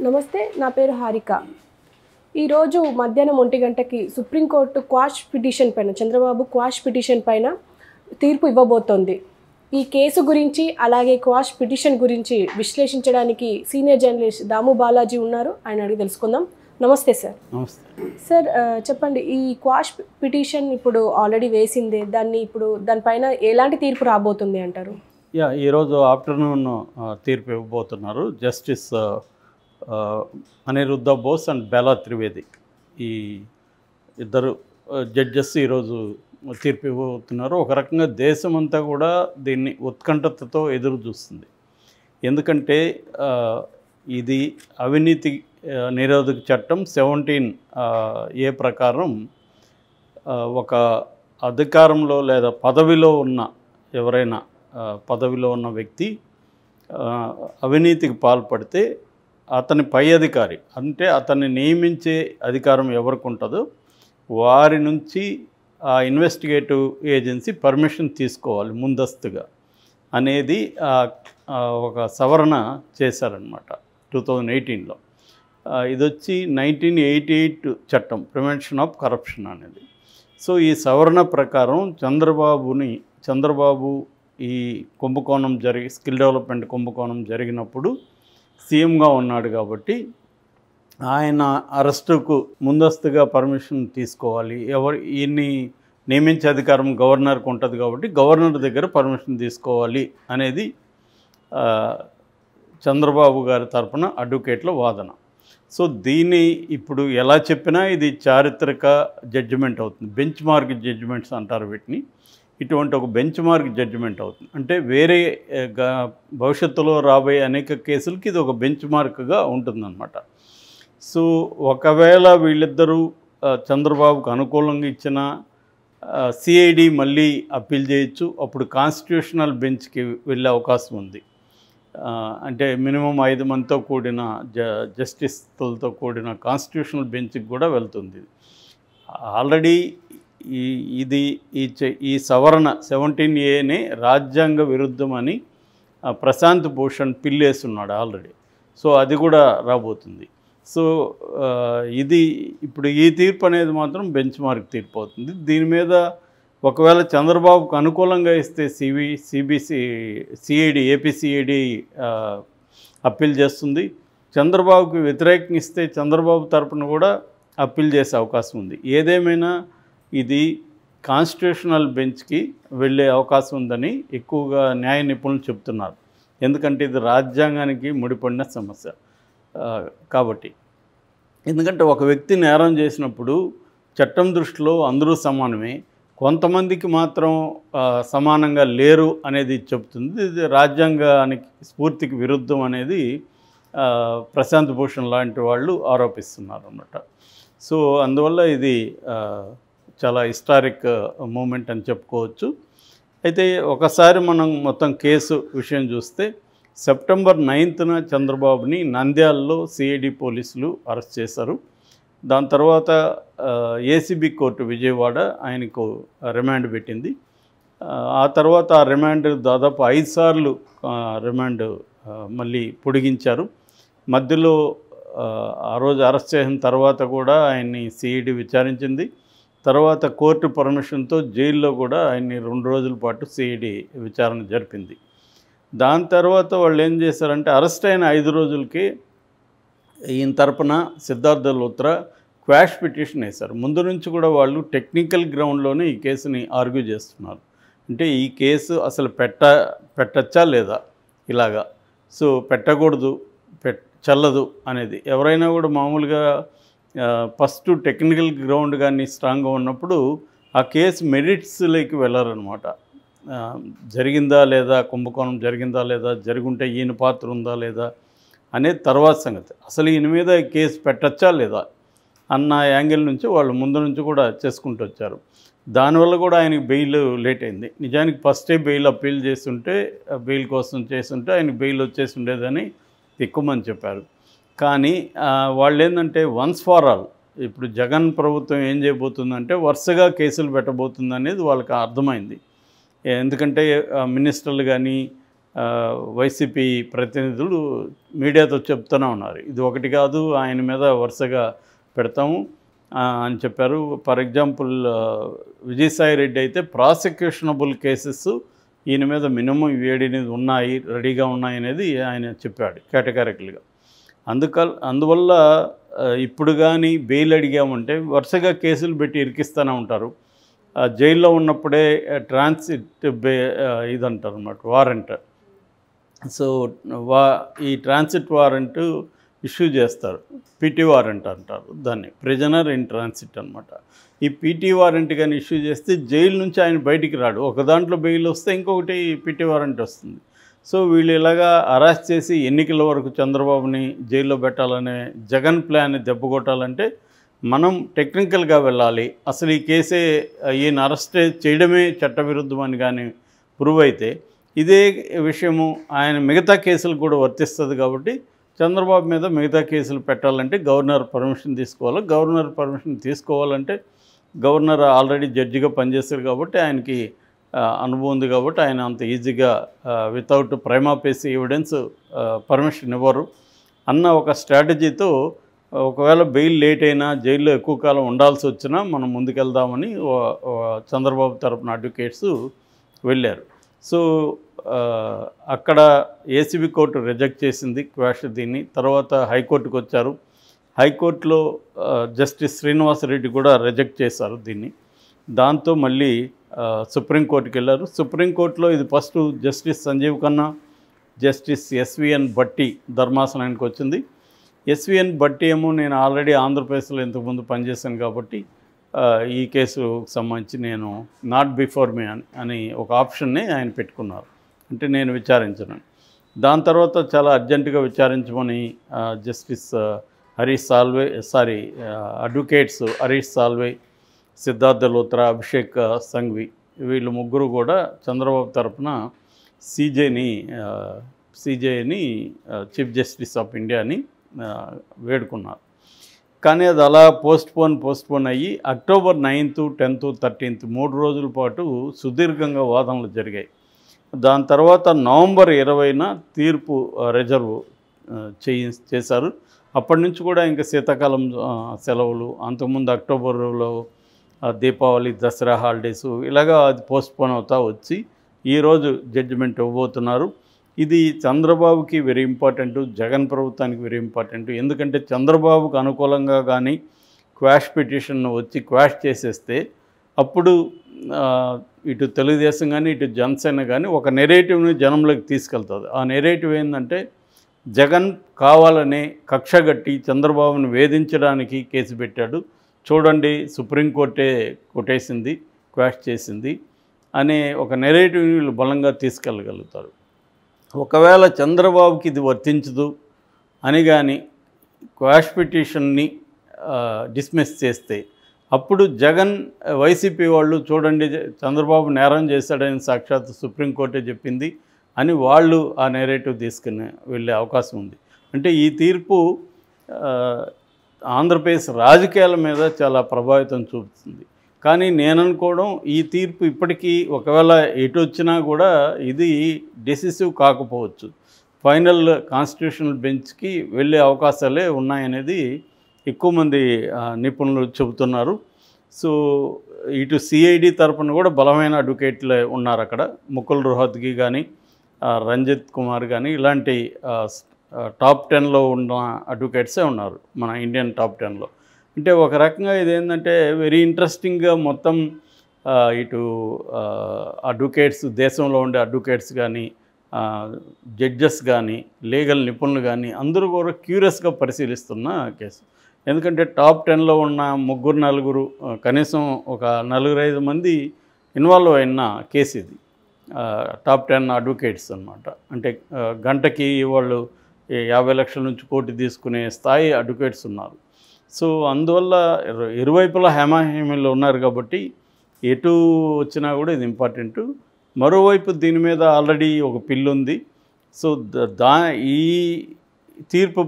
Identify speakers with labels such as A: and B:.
A: నమస్తే, నా పేరు హారిక. ఈరోజు మధ్యాహ్నం 1 గంటకి సుప్రీంకోర్టు క్వాష్ పిటిషన్ పైన, చంద్రబాబు క్వాష్ పిటిషన్ పైన తీర్పు ఇవ్వబోతోంది. ఈ కేసు గురించి అలాగే క్వాష్ పిటిషన్ గురించి విశ్లేషించడానికి సీనియర్ జర్నలిస్ట్ దాము బాలాజీ ఉన్నారు. ఆయన అడిగి తెలుసుకుందాం. నమస్తే సార్.
B: నమస్తే
A: సార్, చెప్పండి, ఈ క్వాష్ పిటిషన్ ఇప్పుడు ఆల్రెడీ వేసిందే, దానిపైన ఎలాంటి తీర్పు రాబోతుంది అంటారు?
B: ఈరోజు ఆఫ్టర్నూన్ తీర్పు ఇవ్వబోతున్నారు. జస్టిస్ అనిరుద్ధ బోస్ అండ్ బెలా త్రివేది, ఈ ఇద్దరు జడ్జెస్ ఈరోజు తీర్పు ఇవ్వబోతున్నారు. ఒక రకంగా దేశమంతా కూడా దీన్ని ఉత్కంఠతతో ఎదురు చూస్తుంది. ఎందుకంటే ఇది అవినీతి నిరోధక చట్టం 17A ప్రకారం ఒక అధికారంలో లేదా పదవిలో ఉన్న ఎవరైనా పదవిలో ఉన్న వ్యక్తి అవినీతికి పాల్పడితే అతని పై అధికారి, అంటే అతన్ని నియమించే అధికారం ఎవరికి ఉంటుందో వారి నుంచి ఆ ఇన్వెస్టిగేటివ్ ఏజెన్సీ పర్మిషన్ తీసుకోవాలి ముందస్తుగా అనేది ఒక సవరణ చేశారనమాట 2018లో. ఇది వచ్చి 1988 చట్టం, ప్రివెన్షన్ ఆఫ్ కరప్షన్ అనేది. సో ఈ సవరణ ప్రకారం చంద్రబాబు ఈ కుంభకోణం స్కిల్ డెవలప్మెంట్ కుంభకోణం జరిగినప్పుడు సీఎంగా ఉన్నాడు కాబట్టి ఆయన అరెస్టుకు ముందస్తుగా పర్మిషన్ తీసుకోవాలి. ఈయన్ని నియమించే అధికారం గవర్నర్కి ఉంటుంది కాబట్టి గవర్నర్ దగ్గర పర్మిషన్ తీసుకోవాలి అనేది చంద్రబాబు గారి తరపున అడ్వకేట్ల వాదన. సో దీన్ని ఇప్పుడు ఎలా చెప్పినా ఇది చారిత్రక జడ్జిమెంట్ అవుతుంది. బెంచ్ మార్క్ జడ్జిమెంట్స్ అంటారు వీటిని. ఇటువంటి ఒక బెంచ్ మార్క్ జడ్జిమెంట్ అవుతుంది. అంటే వేరే భవిష్యత్తులో రాబోయే అనేక కేసులకి ఇది ఒక బెంచ్ మార్క్గా ఉంటుందన్నమాట. సో ఒకవేళ వీళ్ళిద్దరూ చంద్రబాబుకు అనుకూలంగా ఇచ్చిన సిఐడి మళ్ళీ అప్పీల్ చేయొచ్చు. అప్పుడు కాన్స్టిట్యూషనల్ బెంచ్కి వెళ్ళే అవకాశం ఉంది. అంటే మినిమం 5 మందితో కూడిన జస్టిస్లతో కూడిన కాన్స్టిట్యూషనల్ బెంచ్కి కూడా వెళ్తుంది. ఆల్రెడీ ఈ సవరణ 17Aనే రాజ్యాంగ విరుద్ధమని ప్రశాంత్ భూషణ్ పిల్లేస్తున్నాడు ఆల్రెడీ. సో అది కూడా రాబోతుంది. సో ఇప్పుడు ఈ తీర్పు అనేది మాత్రం బెంచ్ మార్క్ తీర్పు అవుతుంది. దీని మీద ఒకవేళ చంద్రబాబుకు అనుకూలంగా ఇస్తే ఏపీ సిఐడి అప్పీల్ చేస్తుంది. చంద్రబాబుకి వ్యతిరేకంగా ఇస్తే చంద్రబాబు తరపున కూడా అప్పీల్ చేసే అవకాశం ఉంది. ఏదేమైనా ఇది కాన్స్టిట్యూషనల్ బెంచ్కి వెళ్ళే అవకాశం ఉందని ఎక్కువగా న్యాయ నిపుణులు చెప్తున్నారు. ఎందుకంటే ఇది రాజ్యాంగానికి ముడిపడిన సమస్య కాబట్టి. ఎందుకంటే ఒక వ్యక్తి నేరం చేసినప్పుడు చట్టం దృష్టిలో అందరూ సమానమే, కొంతమందికి మాత్రం సమానంగా లేరు అనేది చెప్తుంది. ఇది రాజ్యాంగానికి స్ఫూర్తికి విరుద్ధం అనేది ప్రశాంత్ భూషణ్ లాంటి వాళ్ళు ఆరోపిస్తున్నారు అన్నమాట. సో అందువల్ల ఇది చాలా హిస్టారిక్ మూమెంట్ అని చెప్పుకోవచ్చు. అయితే ఒకసారి మనం మొత్తం కేసు విషయం చూస్తే సెప్టెంబర్ 9న చంద్రబాబుని నంద్యాలలో సిఐడి పోలీసులు అరెస్ట్ చేశారు. దాని తర్వాత ఏసీబీ కోర్టు విజయవాడ ఆయనకు రిమాండ్ పెట్టింది. ఆ తర్వాత ఆ రిమాండ్ దాదాపు 5 సార్లు రిమాండ్ మళ్ళీ పొడిగించారు. మధ్యలో ఆ రోజు అరెస్ట్ చేసిన తర్వాత కూడా ఆయన్ని సిఐడి విచారించింది. తర్వాత కోర్టు పర్మిషన్తో జైల్లో కూడా ఆయన్ని 2 రోజుల పాటు సిఐడి విచారణ జరిపింది. దాని తర్వాత వాళ్ళు ఏం చేశారంటే అరెస్ట్ అయిన 5 రోజులకి ఈయన తరపున సిద్ధార్థ లూత్రా క్వాష్ పిటిషన్ వేశారు. ముందు నుంచి కూడా వాళ్ళు టెక్నికల్ గ్రౌండ్లోనే ఈ కేసుని ఆర్గ్యూ చేస్తున్నారు. అంటే ఈ కేసు అసలు పెట్టచ్చా లేదా ఇలాగా, సో పెట్టకూడదు, చెల్లదు అనేది. ఎవరైనా కూడా మామూలుగా ఫస్ట్ టెక్నికల్ గ్రౌండ్ కానీ స్ట్రాంగ్గా ఉన్నప్పుడు ఆ కేసు మెరిట్స్లోకి వెళ్ళారనమాట. జరిగిందా లేదా, కుంభకోణం జరిగిందా లేదా, జరుగుంటే ఈయన పాత్ర ఉందా లేదా అనేది తర్వాత సంగతి. అసలు ఈయన మీద కేసు పెట్టచ్చా లేదా అన్న యాంగిల్ నుంచి వాళ్ళు ముందు నుంచి కూడా చేసుకుంటూ వచ్చారు. దానివల్ల కూడా ఆయనకి బెయిల్ లేట్ అయింది. నిజానికి ఫస్టే బెయిల్ అప్పీల్ చేస్తుంటే, బెయిల్ కోసం చేస్తుంటే ఆయనకి బెయిల్ వచ్చేసి ఉండేదని ఎక్కువ మంది చెప్పారు. కానీ వాళ్ళు ఏంటంటే వన్స్ ఫార్ ఆల్ ఇప్పుడు జగన్ ప్రభుత్వం ఏం చేయబోతుందంటే వరుసగా కేసులు పెట్టబోతుంది అనేది వాళ్ళకి అర్థమైంది. ఎందుకంటే మినిస్టర్లు కానీ వైసీపీ ప్రతినిధులు మీడియాతో చెప్తూనే ఉన్నారు. ఇది ఒకటి కాదు, ఆయన మీద వరుసగా పెడతాము అని చెప్పారు. ఫర్ ఎగ్జాంపుల్ విజయసాయి రెడ్డి అయితే ప్రాసిక్యూషనబుల్ కేసెస్ ఈయన మీద మినిమం 7 ఉన్నాయి, రెడీగా ఉన్నాయి అనేది ఆయన చెప్పాడు కేటగారికల్గా. అందువల్ల ఇప్పుడు కానీ బెయిల్ అడిగామంటే వరుసగా కేసులు పెట్టి ఇరికిస్తూనే ఉంటారు. జైల్లో ఉన్నప్పుడే ట్రాన్సిట్ ఇదంటారు అన్నమాట, వారెంట్. సో ఈ ట్రాన్సిట్ వారెంట్ ఇష్యూ చేస్తారు, పీటీ వారెంట్ అంటారు దాన్ని, ప్రిజనర్ ఇన్ ట్రాన్సిట్ అనమాట. ఈ పీటీ వారెంట్ కానీ ఇష్యూ చేస్తే జైలు నుంచి ఆయన బయటికి రాడు. ఒక దాంట్లో బెయిల్ వస్తే ఇంకొకటి పీటీ వారెంట్ వస్తుంది. సో వీళ్ళు ఇలాగా అరెస్ట్ చేసి ఎన్నికల వరకు చంద్రబాబుని జైల్లో పెట్టాలనే జగన్ ప్లాన్ని దెబ్బకొట్టాలంటే మనం టెక్నికల్గా వెళ్ళాలి. అసలు ఈ కేసే ఈయన అరెస్ట్ చేయడమే చట్టవిరుద్ధం అని కానీ ప్రూవ్ అయితే ఇదే విషయము ఆయన మిగతా కేసులు కూడా వర్తిస్తుంది. కాబట్టి చంద్రబాబు మీద మిగతా కేసులు పెట్టాలంటే గవర్నర్ పర్మిషన్ తీసుకోవాలి. గవర్నర్ పర్మిషన్ తీసుకోవాలంటే గవర్నర్ ఆల్రెడీ జడ్జిగా పనిచేశారు కాబట్టి ఆయనకి అనుభవం ఉంది. కాబట్టి ఆయన అంత ఈజీగా without prima facie evidence permission ఇవ్వరు అన్న ఒక స్ట్రాటజీతో ఒకవేళ బెయిల్ లేట్ అయినా జైల్లో ఎక్కువ కాలం ఉండాల్సి వచ్చినా మనం ముందుకెళ్దామని చంద్రబాబు తరపున అడ్వకేట్స్ వెళ్ళారు. సో అక్కడ ఏసీబీ కోర్టు రిజెక్ట్ చేసింది క్వాష్ దీన్ని. తర్వాత హైకోర్టుకు వచ్చారు. హైకోర్టులో జస్టిస్ శ్రీనివాసరెడ్డి కూడా రిజెక్ట్ చేశారు దీన్ని. దాంతో మళ్ళీ సుప్రీంకోర్టుకి వెళ్ళారు. సుప్రీంకోర్టులో ఇది first justice Sanjiv Khanna, justice SVN Bhatti ధర్మాసనానికి వచ్చింది. ఎస్విఎన్ భట్టి ఏమో నేను ఆల్రెడీ ఆంధ్రప్రదేశ్లో ఇంతకుముందు పనిచేశాను కాబట్టి ఈ కేసుకు సంబంధించి నేను నాట్ బిఫోర్ మీ అని ఒక ఆప్షన్ని ఆయన పెట్టుకున్నారు, అంటే నేను విచారించను. దాని తర్వాత చాలా అర్జెంటుగా విచారించమని జస్టిస్ హరీష్ సాల్వే అడ్వకేట్స్ హరీష్ సాల్వే, సిద్ధార్థ లోత్రా, అభిషేక్ సంఘవి వీళ్ళు ముగ్గురు కూడా చంద్రబాబు తరఫున సిజేని చీఫ్ జస్టిస్ ఆఫ్ ఇండియాని వేడుకున్నారు. కానీ అది అలా పోస్ట్పోన్ అయ్యి అక్టోబర్ 9th, 10th, 13th 3 రోజుల పాటు సుదీర్ఘంగా వాదనలు జరిగాయి. దాని తర్వాత నవంబర్ 20న తీర్పు రిజర్వ్ చేశారు. అప్పటి నుంచి కూడా ఇంకా శీతాకాలం సెలవులు, అంతకుముందు అక్టోబర్లో దీపావళి, దసరా హాలిడేసు ఇలాగా అది పోస్ట్పోన్ అవుతా వచ్చి ఈరోజు జడ్జిమెంట్ ఇవ్వబోతున్నారు. ఇది చంద్రబాబుకి వెరీ ఇంపార్టెంట్, జగన్ ప్రభుత్వానికి వెరీ ఇంపార్టెంట్. ఎందుకంటే చంద్రబాబుకు అనుకూలంగా కానీ క్వాష్ పిటిషన్ వచ్చి క్వాష్ చేసేస్తే అప్పుడు ఇటు తెలుగుదేశం కానీ ఇటు జనసేన కానీ ఒక నెరేటివ్ని జనంలోకి తీసుకెళ్తుంది. ఆ నెరేటివ్ ఏంటంటే జగన్ కావాలనే కక్షగట్టి చంద్రబాబును వేధించడానికి కేసు పెట్టాడు, చూడండి సుప్రీంకోర్టే కొట్టేసింది, క్వాష్ చేసింది అనే ఒక నెరేటివ్ని వీళ్ళు బలంగా తీసుకెళ్ళగలుగుతారు. ఒకవేళ చంద్రబాబుకి ఇది వర్తించదు అని కానీ క్వాష్ పిటిషన్ని డిస్మిస్ చేస్తే అప్పుడు జగన్ వైసీపీ వాళ్ళు చూడండి చంద్రబాబు నేరం చేశాడని సాక్షాత్ సుప్రీంకోర్టే చెప్పింది అని వాళ్ళు ఆ నెరేటివ్ తీసుకుని వెళ్ళే అవకాశం ఉంది. అంటే ఈ తీర్పు ఆంధ్రప్రదేశ్ రాజకీయాల మీద చాలా ప్రభావితం చూపుతుంది. కానీ నేను అనుకోవడం ఈ తీర్పు ఇప్పటికీ ఒకవేళ ఎటు వచ్చినా కూడా ఇది డెసిసివ్ కాకపోవచ్చు, ఫైనల్ కాన్స్టిట్యూషనల్ బెంచ్కి వెళ్ళే అవకాశాలే ఉన్నాయనేది ఎక్కువ మంది నిపుణులు చెబుతున్నారు. సో ఇటు సిఐడి తరపున కూడా బలమైన అడ్వకేట్లు ఉన్నారు అక్కడ, ముకుల్ రోహత్గి కానీ రంజిత్ కుమార్ కానీ ఇలాంటి టాప్ 10లో ఉన్న అడ్వకేట్సే ఉన్నారు మన ఇండియన్ టాప్ 10లో. అంటే ఒక రకంగా ఇదేంటంటే వెరీ ఇంట్రెస్టింగ్గా మొత్తం ఇటు అడ్వకేట్స్, దేశంలో ఉండే అడ్వకేట్స్ కానీ జడ్జెస్ కానీ లీగల్ నిపుణులు కానీ అందరూ కూడా క్యూరియస్గా పరిశీలిస్తున్న కేసు. ఎందుకంటే టాప్ 10లో ఉన్న 3-4 కనీసం ఒక 4-5 మంది ఇన్వాల్వ్ అయిన కేసు ఇది. టాప్ 10 అడ్వకేట్స్ అన్నమాట. అంటే గంటకి వాళ్ళు 50 లక్షల నుంచి కోటి తీసుకునే స్థాయి అడ్వకేట్స్ ఉన్నారు. సో అందువల్ల ఇరువైపులా హేమాహేమీలు ఉన్నారు కాబట్టి ఎటు వచ్చినా కూడా ఇది ఇంపార్టెంట్. మరోవైపు దీని మీద ఆల్రెడీ ఒక పిల్లు ఉంది. సో ఈ తీర్పు